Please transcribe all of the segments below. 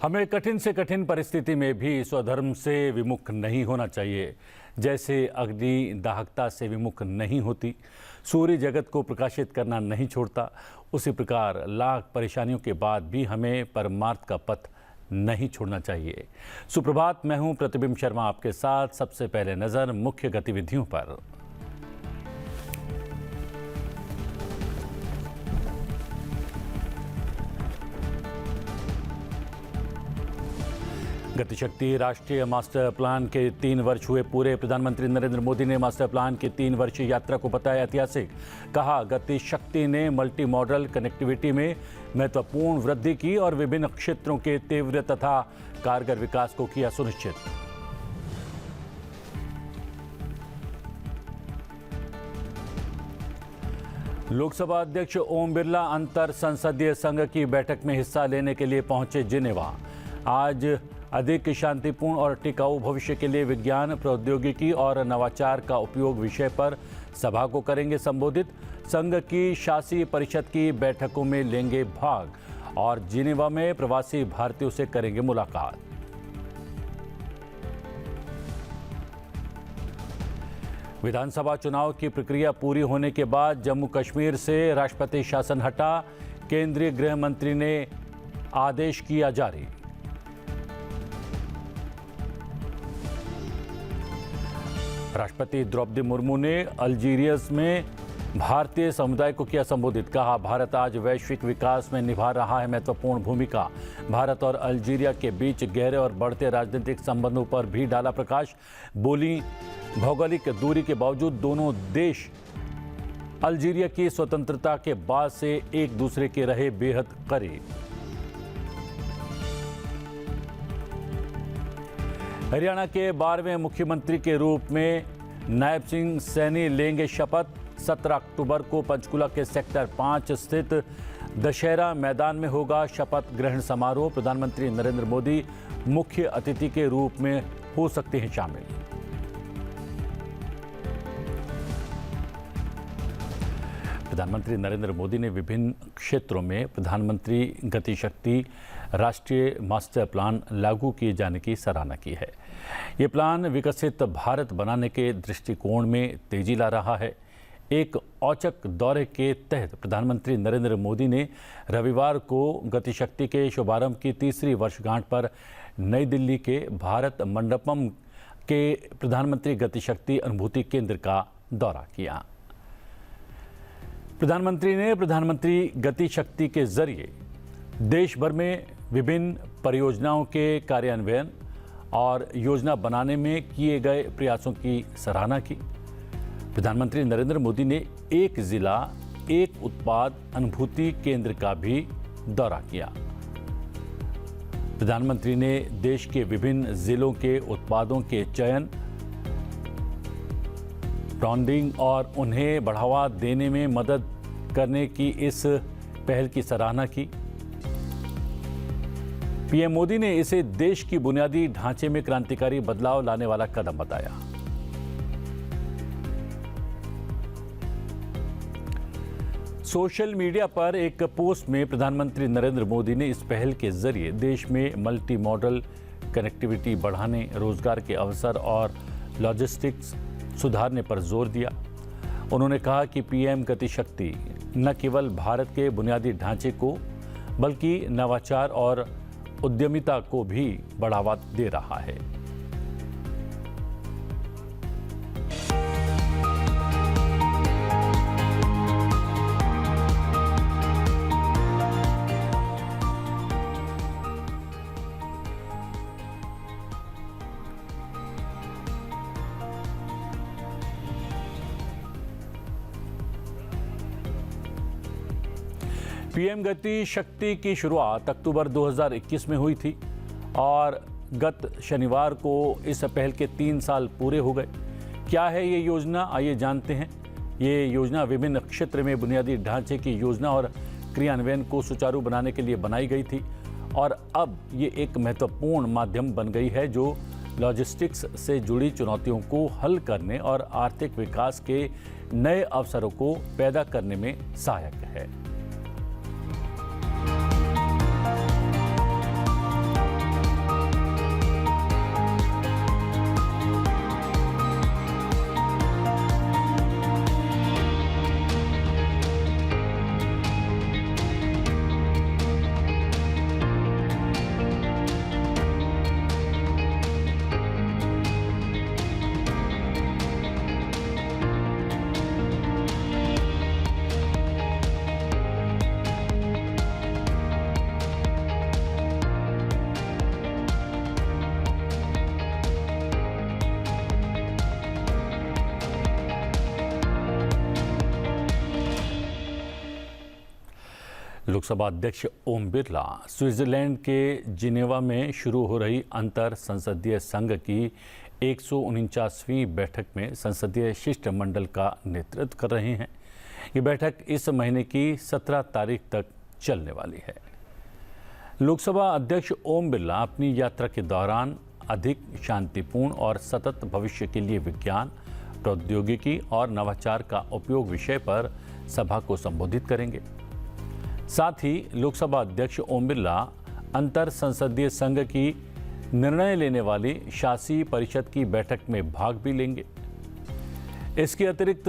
हमें कठिन से कठिन परिस्थिति में भी स्वधर्म से विमुख नहीं होना चाहिए। जैसे अग्नि दाहकता से विमुख नहीं होती, सूर्य जगत को प्रकाशित करना नहीं छोड़ता, उसी प्रकार लाख परेशानियों के बाद भी हमें परमार्थ का पथ नहीं छोड़ना चाहिए। सुप्रभात, मैं हूं प्रतिबिंब शर्मा आपके साथ। सबसे पहले नजर मुख्य गतिविधियों पर। गतिशक्ति राष्ट्रीय मास्टर प्लान के 3 वर्ष हुए पूरे। प्रधानमंत्री नरेंद्र मोदी ने मास्टर प्लान की 3 वर्षीय यात्रा को बताया ऐतिहासिक। कहा, गतिशक्ति ने मल्टी मॉडल कनेक्टिविटी में महत्वपूर्ण वृद्धि की और विभिन्न क्षेत्रों के तीव्र तथा कारगर विकास को किया सुनिश्चित। लोकसभा अध्यक्ष ओम बिरला अंतर संसदीय संघ की बैठक में हिस्सा लेने के लिए पहुंचे जिनेवा। आज अधिक शांतिपूर्ण और टिकाऊ भविष्य के लिए विज्ञान, प्रौद्योगिकी और नवाचार का उपयोग विषय पर सभा को करेंगे संबोधित। संघ की शासी परिषद की बैठकों में लेंगे भाग और जिनेवा में प्रवासी भारतीयों से करेंगे मुलाकात। विधानसभा चुनाव की प्रक्रिया पूरी होने के बाद जम्मू कश्मीर से राष्ट्रपति शासन हटा। केंद्रीय गृह मंत्री ने आदेश किया जारी। राष्ट्रपति द्रौपदी मुर्मू ने अल्जीरियस में भारतीय समुदाय को किया संबोधित। कहा, भारत आज वैश्विक विकास में निभा रहा है महत्वपूर्ण भूमिका। भारत और अल्जीरिया के बीच गहरे और बढ़ते राजनीतिक संबंधों पर भी डाला प्रकाश। बोली, भौगोलिक दूरी के बावजूद दोनों देश अल्जीरिया की स्वतंत्रता के बाद से एक दूसरे के रहे बेहद करीब। हरियाणा के 12वें मुख्यमंत्री के रूप में नायब सिंह सैनी लेंगे शपथ। 17 अक्टूबर को पंचकुला के सेक्टर 5 स्थित दशहरा मैदान में होगा शपथ ग्रहण समारोह। प्रधानमंत्री नरेंद्र मोदी मुख्य अतिथि के रूप में हो सकते हैं शामिल। प्रधानमंत्री नरेंद्र मोदी ने विभिन्न क्षेत्रों में प्रधानमंत्री गतिशक्ति राष्ट्रीय मास्टर प्लान लागू किए जाने की सराहना की है। ये प्लान विकसित भारत बनाने के दृष्टिकोण में तेजी ला रहा है। एक औचक दौरे के तहत प्रधानमंत्री नरेंद्र मोदी ने रविवार को गतिशक्ति के शुभारंभ की 3री वर्षगांठ पर नई दिल्ली के भारत मंडपम के प्रधानमंत्री गतिशक्ति अनुभूति केंद्र का दौरा किया। प्रधानमंत्री ने प्रधानमंत्री गतिशक्ति के जरिए देश भर में विभिन्न परियोजनाओं के कार्यान्वयन और योजना बनाने में किए गए प्रयासों की सराहना की। प्रधानमंत्री नरेंद्र मोदी ने एक जिला एक उत्पाद अनुभूति केंद्र का भी दौरा किया। प्रधानमंत्री ने देश के विभिन्न जिलों के उत्पादों के चयन, ब्रांडिंग और उन्हें बढ़ावा देने में मदद करने की इस पहल की सराहना की। पीएम मोदी ने इसे देश की बुनियादी ढांचे में क्रांतिकारी बदलाव लाने वाला कदम बताया। सोशल मीडिया पर एक पोस्ट में प्रधानमंत्री नरेंद्र मोदी ने इस पहल के जरिए देश में मल्टी मॉडल कनेक्टिविटी बढ़ाने, रोजगार के अवसर और लॉजिस्टिक्स सुधारने पर जोर दिया। उन्होंने कहा कि पीएम गतिशक्ति न केवल भारत के बुनियादी ढांचे को बल्कि नवाचार और उद्यमिता को भी बढ़ावा दे रहा है। पीएम गति शक्ति की शुरुआत अक्टूबर 2021 में हुई थी और गत शनिवार को इस पहल के 3 साल पूरे हो गए। क्या है ये योजना, आइए जानते हैं। ये योजना विभिन्न क्षेत्र में बुनियादी ढांचे की योजना और क्रियान्वयन को सुचारू बनाने के लिए बनाई गई थी और अब ये एक महत्वपूर्ण माध्यम बन गई है जो लॉजिस्टिक्स से जुड़ी चुनौतियों को हल करने और आर्थिक विकास के नए अवसरों को पैदा करने में सहायक है। लोकसभा अध्यक्ष ओम बिरला स्विट्जरलैंड के जिनेवा में शुरू हो रही अंतर संसदीय संघ की 149वीं बैठक में संसदीय शिष्टमंडल का नेतृत्व कर रहे हैं। ये बैठक इस महीने की 17 तारीख तक चलने वाली है। लोकसभा अध्यक्ष ओम बिरला अपनी यात्रा के दौरान अधिक शांतिपूर्ण और सतत भविष्य के लिए विज्ञान, प्रौद्योगिकी और नवाचार का उपयोग विषय पर सभा को संबोधित करेंगे। साथ ही लोकसभा अध्यक्ष ओम बिरला अंतर संसदीय संघ की निर्णय लेने वाली शासी परिषद की बैठक में भाग भी लेंगे। इसके अतिरिक्त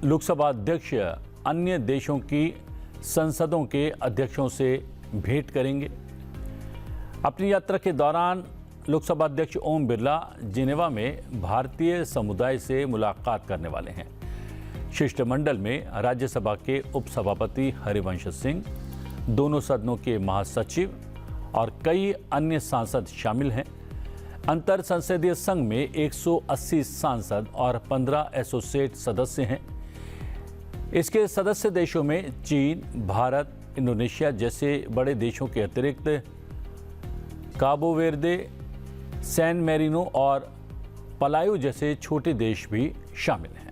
लोकसभा अध्यक्ष अन्य देशों की संसदों के अध्यक्षों से भेंट करेंगे। अपनी यात्रा के दौरान लोकसभा अध्यक्ष ओम बिरला जिनेवा में भारतीय समुदाय से मुलाकात करने वाले हैं। शिष्टमंडल में राज्यसभा के उपसभापति हरिवंश सिंह, दोनों सदनों के महासचिव और कई अन्य सांसद शामिल हैं। अंतर संसदीय संघ में 180 सांसद और 15 एसोसिएट सदस्य हैं। इसके सदस्य देशों में चीन, भारत, इंडोनेशिया जैसे बड़े देशों के अतिरिक्त काबो वेर्दे, सैन मैरिनो और पलायू जैसे छोटे देश भी शामिल हैं।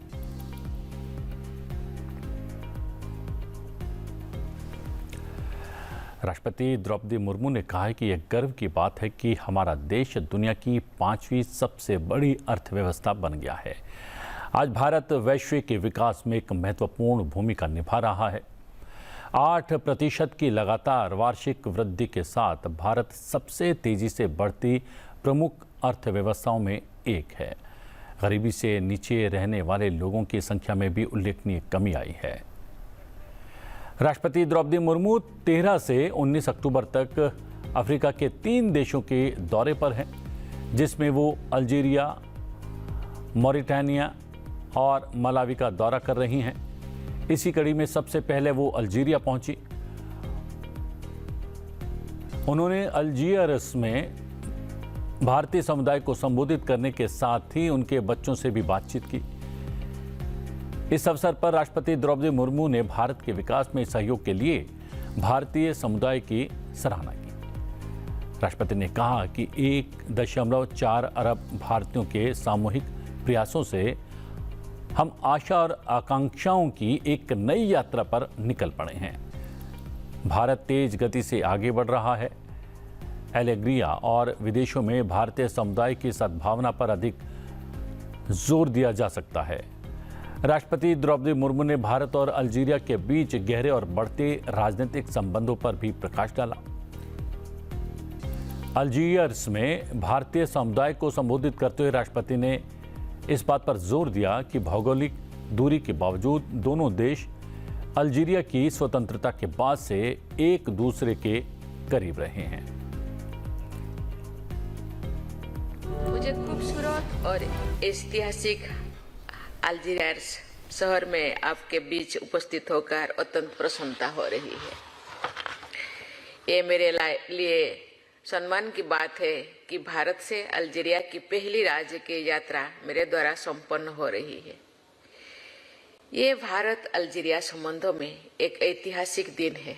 राष्ट्रपति द्रौपदी मुर्मू ने कहा है कि यह गर्व की बात है कि हमारा देश दुनिया की 5वीं सबसे बड़ी अर्थव्यवस्था बन गया है। आज भारत वैश्विक विकास में एक महत्वपूर्ण भूमिका निभा रहा है। 8% की लगातार वार्षिक वृद्धि के साथ भारत सबसे तेजी से बढ़ती प्रमुख अर्थव्यवस्थाओं में एक है। गरीबी से नीचे रहने वाले लोगों की संख्या में भी उल्लेखनीय कमी आई है। राष्ट्रपति द्रौपदी मुर्मू 13 से 19 अक्टूबर तक अफ्रीका के 3 देशों के दौरे पर हैं, जिसमें वो अल्जीरिया, मॉरिटानिया और मलावी का दौरा कर रही हैं। इसी कड़ी में सबसे पहले वो अल्जीरिया पहुंची। उन्होंने अल्जीयर्स में भारतीय समुदाय को संबोधित करने के साथ ही उनके बच्चों से भी बातचीत की। इस अवसर पर राष्ट्रपति द्रौपदी मुर्मू ने भारत के विकास में सहयोग के लिए भारतीय समुदाय की सराहना की। राष्ट्रपति ने कहा कि 1.4 अरब भारतीयों के सामूहिक प्रयासों से हम आशा और आकांक्षाओं की एक नई यात्रा पर निकल पड़े हैं। भारत तेज गति से आगे बढ़ रहा है। एलेग्रिया और विदेशों में भारतीय समुदाय की सद्भावना पर अधिक जोर दिया जा सकता है। राष्ट्रपति द्रौपदी मुर्मू ने भारत और अल्जीरिया के बीच गहरे और बढ़ते राजनीतिक संबंधों पर भी प्रकाश डाला। अल्जीयर्स में भारतीय समुदाय को संबोधित करते हुए राष्ट्रपति ने इस बात पर जोर दिया कि भौगोलिक दूरी के बावजूद दोनों देश अल्जीरिया की स्वतंत्रता के बाद से एक दूसरे के करीब रहे हैं। मुझे खूबसूरत और ऐतिहासिक अल्जीरिया शहर में आपके बीच उपस्थित होकर अत्यंत प्रसन्नता हो रही है। ये मेरे लिए सम्मान की बात है कि भारत से अल्जीरिया की पहली राज्य की यात्रा मेरे द्वारा संपन्न हो रही है। ये भारत अल्जीरिया संबंधों में एक ऐतिहासिक दिन है।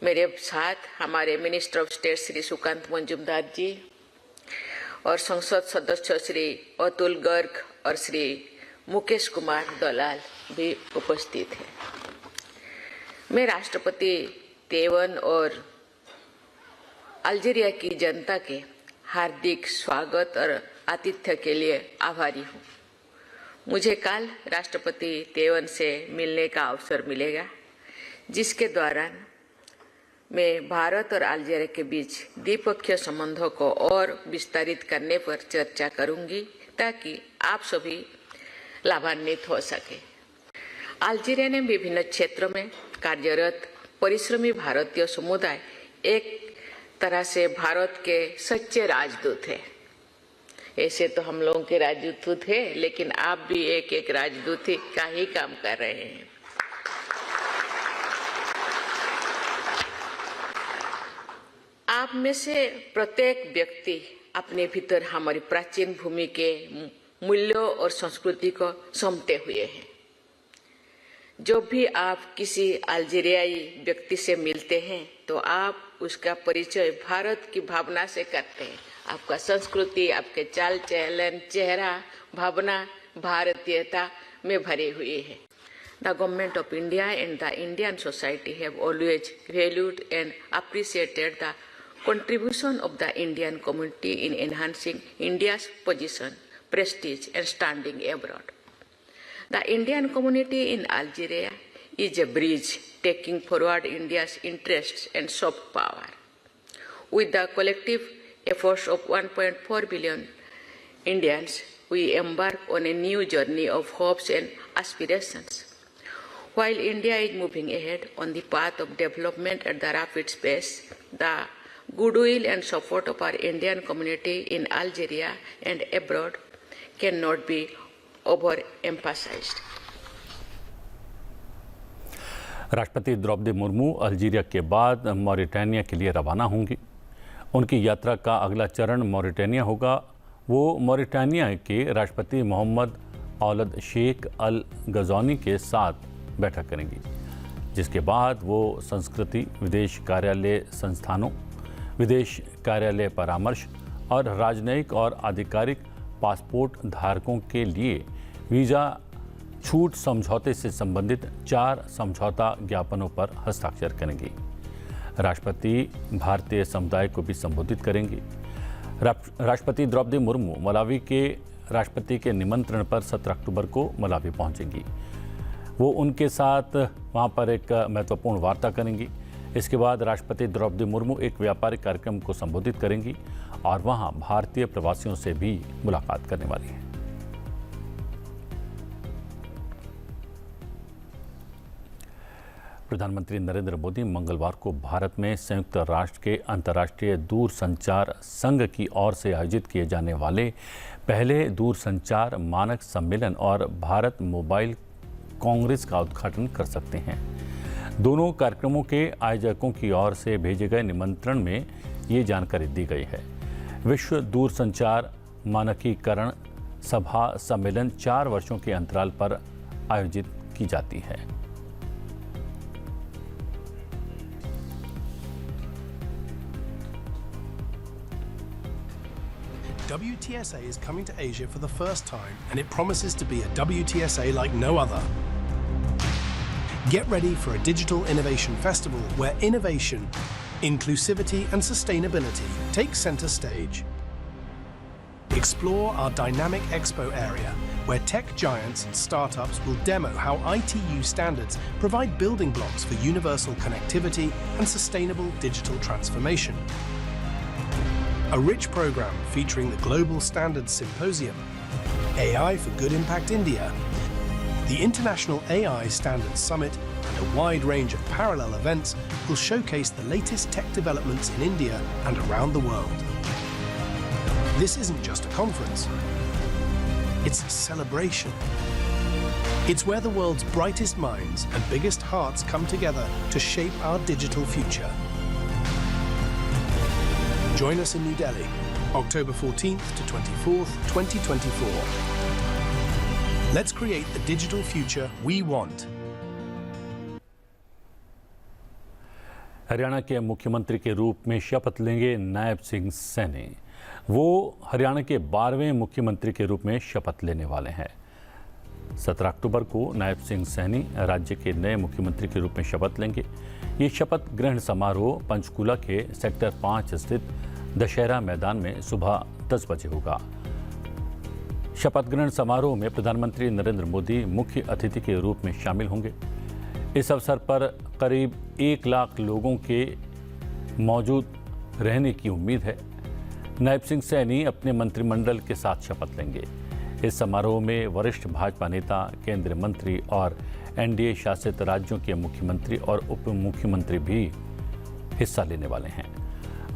मेरे साथ हमारे minister of state Shri Sukanta Majumdar ji और संसद सदस्य श्री अतुल गर्ग और श्री मुकेश कुमार दलाल भी उपस्थित हैं। मैं राष्ट्रपति तेवन और अल्जीरिया की जनता के हार्दिक स्वागत और आतिथ्य के लिए आभारी हूँ। मुझे कल राष्ट्रपति तेवन से मिलने का अवसर मिलेगा, जिसके दौरान मैं भारत और अल्जीरिया के बीच द्विपक्षीय संबंधों को और विस्तारित करने पर चर्चा करूंगी, ताकि आप सभी लाभान्वित हो सके। अल्जीरिया ने विभिन्न क्षेत्रों में कार्यरत परिश्रमी भारतीय समुदाय एक तरह से भारत के सच्चे राजदूत हैं। ऐसे तो हम लोगों के राजदूत हैं, लेकिन आप भी एक एक राजदूत का ही काम कर रहे हैं। आप में से प्रत्येक व्यक्ति अपने भीतर हमारी प्राचीन भूमि के मूल्यों और संस्कृति को समते हुए हैं। जब भी आप किसी अल्जीरियाई व्यक्ति से मिलते हैं तो आप उसका परिचय भारत की भावना से करते हैं। आपका संस्कृति, आपके चाल चलन, चेहरा, भावना भारतीयता में भरे हुए है। The Government of India and the Indian society have always valued and appreciated the contribution of the Indian community in enhancing India's position, prestige and standing abroad. The Indian community in Algeria is a bridge taking forward India's interests and soft power. With the collective efforts of 1.4 billion Indians, we embark on a new journey of hopes and aspirations. While India is moving ahead on the path of development at the rapid pace, the goodwill and support of our Indian community in Algeria and abroad cannot be overemphasized. राष्ट्रपति Draupadi Murmu Algeria के बाद Mauritania के लिए रवाना होंगी। उनकी यात्रा का अगला चरण मॉरिटानिया होगा। वो मॉरिटानिया के राष्ट्रपति मोहम्मद औलद शेख अल गज़ौनी के साथ बैठक करेंगी, जिसके बाद वो संस्कृति, विदेश कार्यालय संस्थानों, विदेश कार्यालय परामर्श और राजनयिक और आधिकारिक पासपोर्ट धारकों के लिए वीज़ा छूट समझौते से संबंधित 4 समझौता ज्ञापनों पर हस्ताक्षर करेंगी। राष्ट्रपति भारतीय समुदाय को भी संबोधित करेंगी। राष्ट्रपति द्रौपदी मुर्मू मलावी के राष्ट्रपति के निमंत्रण पर 17 अक्टूबर को मलावी पहुंचेंगी। वो उनके साथ वहां पर एक महत्वपूर्ण वार्ता करेंगी। इसके बाद राष्ट्रपति द्रौपदी मुर्मू एक व्यापारिक कार्यक्रम को संबोधित करेंगी और वहां भारतीय प्रवासियों से भी मुलाकात करने वाली हैं। प्रधानमंत्री नरेंद्र मोदी मंगलवार को भारत में संयुक्त राष्ट्र के अंतर्राष्ट्रीय दूरसंचार संघ की ओर से आयोजित किए जाने वाले पहले दूरसंचार मानक सम्मेलन और भारत मोबाइल कांग्रेस का उद्घाटन कर सकते हैं। दोनों कार्यक्रमों के आयोजकों की ओर से भेजे गए निमंत्रण में ये जानकारी दी गई है। विश्व दूरसंचार मानकीकरण सभा सम्मेलन 4 वर्षों के अंतराल पर आयोजित की जाती है। WTSA is coming to Asia for the first time, and it promises to be a WTSA like no other. Get ready for a digital innovation festival where innovation, inclusivity and sustainability take center stage. Explore our dynamic expo area where tech giants and startups will demo how ITU standards provide building blocks for universal connectivity and sustainable digital transformation. A rich program featuring the Global Standards Symposium, AI for Good Impact India, the International AI Standards Summit, and a wide range of parallel events will showcase the latest tech developments in India and around the world. This isn't just a conference, it's a celebration. It's where the world's brightest minds and biggest hearts come together to shape our digital future. Join us in New Delhi, October 14th to 24th, 2024. Let's create the digital future we want. Haryana के मुख्यमंत्री के रूप में शपथ लेंगे नायब सिंह सैनी। वो हरियाणा के 12वें मुख्यमंत्री के रूप में शपथ लेने वाले हैं। 17 अक्टूबर को नायब सिंह सैनी राज्य के नए मुख्यमंत्री के रूप में शपथ लेंगे। ये शपथ ग्रहण समारोह पंचकूला के सेक्टर 5 स्थित दशहरा मैदान में सुबह 10 बजे होगा। शपथ ग्रहण समारोह में प्रधानमंत्री नरेंद्र मोदी मुख्य अतिथि के रूप में शामिल होंगे। इस अवसर पर करीब 1 लाख लोगों के मौजूद रहने की उम्मीद है। नायब सिंह सैनी अपने मंत्रिमंडल के साथ शपथ लेंगे। इस समारोह में वरिष्ठ भाजपा नेता, केंद्रीय मंत्री और एनडीए शासित राज्यों के मुख्यमंत्री और उप मुख्यमंत्री भी हिस्सा लेने वाले हैं।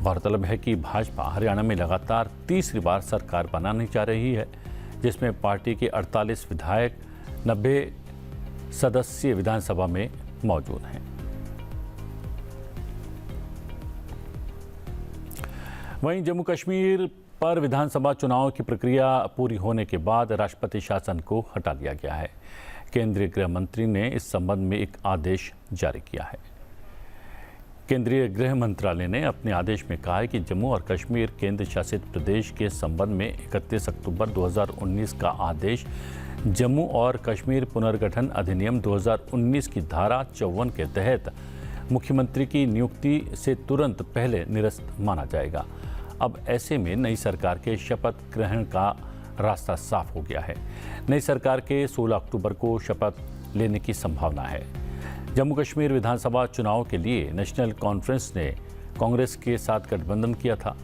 गौरतलब है कि भाजपा हरियाणा में लगातार तीसरी बार सरकार बनाने जा रही है, जिसमें पार्टी के 48 विधायक 90 सदस्यीय विधानसभा में मौजूद हैं। वहीं जम्मू कश्मीर पर विधानसभा चुनाव की प्रक्रिया पूरी होने के बाद राष्ट्रपति शासन को हटा दिया गया है। केंद्रीय गृह मंत्री ने इस संबंध में एक आदेश जारी किया है। केंद्रीय गृह मंत्रालय ने अपने आदेश में कहा है कि जम्मू और कश्मीर केंद्र शासित प्रदेश के संबंध में 31 अक्टूबर 2019 का आदेश जम्मू और कश्मीर पुनर्गठन अधिनियम 2019 की धारा 54 के तहत मुख्यमंत्री की नियुक्ति से तुरंत पहले निरस्त माना जाएगा। अब ऐसे में नई सरकार के शपथ ग्रहण का रास्ता साफ हो गया है। नई सरकार के 16 अक्टूबर को शपथ लेने की संभावना है। जम्मू कश्मीर विधानसभा चुनाव के लिए नेशनल कॉन्फ्रेंस ने कांग्रेस के साथ गठबंधन किया था।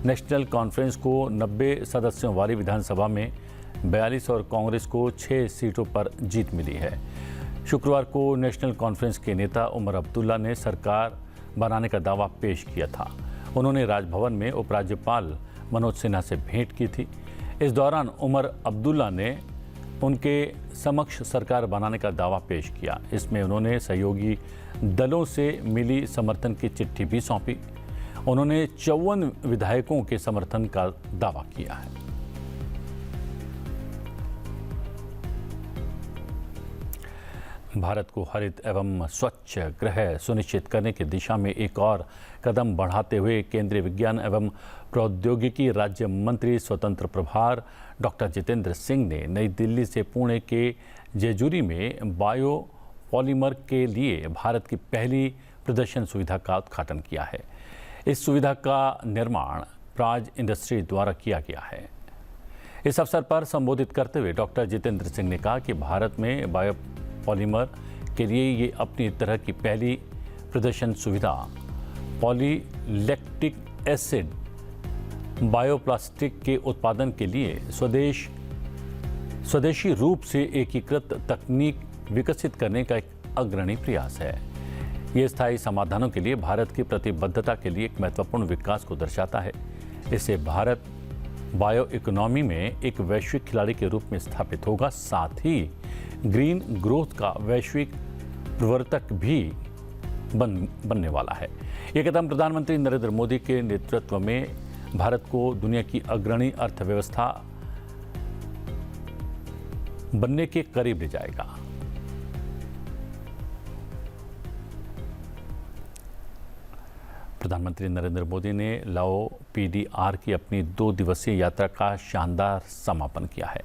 नेशनल कॉन्फ्रेंस को 90 सदस्यों वाली विधानसभा में 42 और कांग्रेस को 6 सीटों पर जीत मिली है। शुक्रवार को नेशनल कॉन्फ्रेंस के नेता उमर अब्दुल्ला ने सरकार बनाने का दावा पेश किया था। उन्होंने राजभवन में उपराज्यपाल मनोज सिन्हा से भेंट की थी। इस दौरान उमर अब्दुल्ला ने उनके समक्ष सरकार बनाने का दावा पेश किया। इसमें उन्होंने सहयोगी दलों से मिली समर्थन की चिट्ठी भी सौंपी। उन्होंने 54 विधायकों के समर्थन का दावा किया है। भारत को हरित एवं स्वच्छ ग्रह सुनिश्चित करने की दिशा में एक और कदम बढ़ाते हुए केंद्रीय विज्ञान एवं प्रौद्योगिकी राज्य मंत्री स्वतंत्र प्रभार डॉक्टर जितेंद्र सिंह ने नई दिल्ली से पुणे के जेजुरी में बायो पॉलीमर के लिए भारत की पहली प्रदर्शन सुविधा का उद्घाटन किया है। इस सुविधा का निर्माण प्राज इंडस्ट्री द्वारा किया गया है। इस अवसर पर संबोधित करते हुए डॉक्टर जितेंद्र सिंह ने कहा कि भारत में बायो पॉलीमर के लिए ये अपनी तरह की पहली प्रदर्शन सुविधा पॉलीलैक्टिक एसिड बायोप्लास्टिक के उत्पादन के लिए स्वदेशी रूप से एकीकृत तकनीक विकसित करने का एक अग्रणी प्रयास है। ये स्थायी समाधानों के लिए भारत की प्रतिबद्धता के लिए एक महत्वपूर्ण विकास को दर्शाता है। इससे भारत बायो इकोनॉमी में एक वैश्विक खिलाड़ी के रूप में स्थापित होगा। साथ ही ग्रीन ग्रोथ का वैश्विक प्रवर्तक भी बनने वाला है। ये कदम प्रधानमंत्री नरेंद्र मोदी के नेतृत्व में भारत को दुनिया की अग्रणी अर्थव्यवस्था बनने के करीब ले जाएगा। प्रधानमंत्री नरेंद्र मोदी ने लाओ पीडीआर की अपनी 2 दिवसीय यात्रा का शानदार समापन किया है।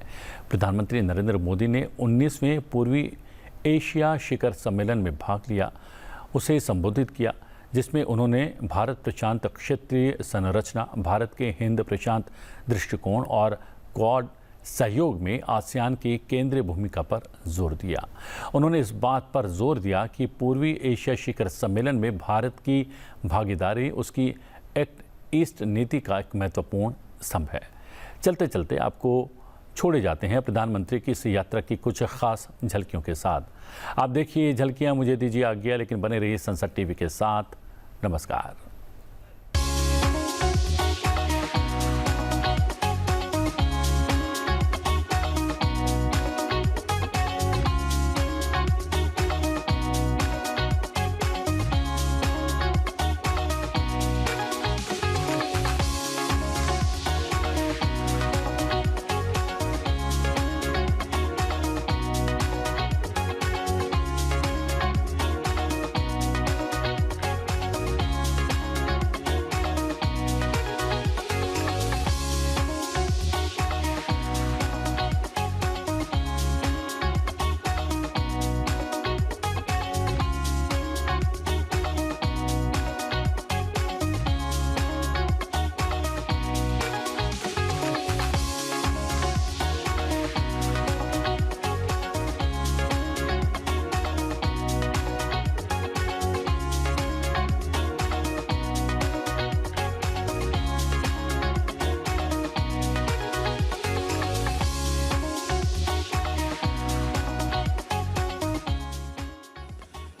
प्रधानमंत्री नरेंद्र मोदी ने 19वें पूर्वी एशिया शिखर सम्मेलन में भाग लिया, उसे संबोधित किया, जिसमें उन्होंने भारत प्रशांत क्षेत्रीय संरचना, भारत के हिंद प्रशांत दृष्टिकोण और क्वाड सहयोग में आसियान की केंद्रीय भूमिका पर जोर दिया। उन्होंने इस बात पर जोर दिया कि पूर्वी एशिया शिखर सम्मेलन में भारत की भागीदारी उसकी एक्ट ईस्ट नीति का एक महत्वपूर्ण स्तंभ है। चलते चलते आपको छोड़े जाते हैं प्रधानमंत्री की इस यात्रा की कुछ खास झलकियों के साथ। आप देखिए झलकियां, मुझे दीजिए आज्ञा, लेकिन बने रहिए संसद टीवी के साथ। नमस्कार।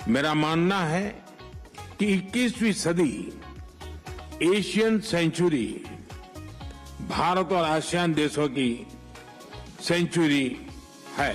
मेरा मानना है कि 21वीं सदी एशियन सेंचुरी भारत और आसियान देशों की सेंचुरी है।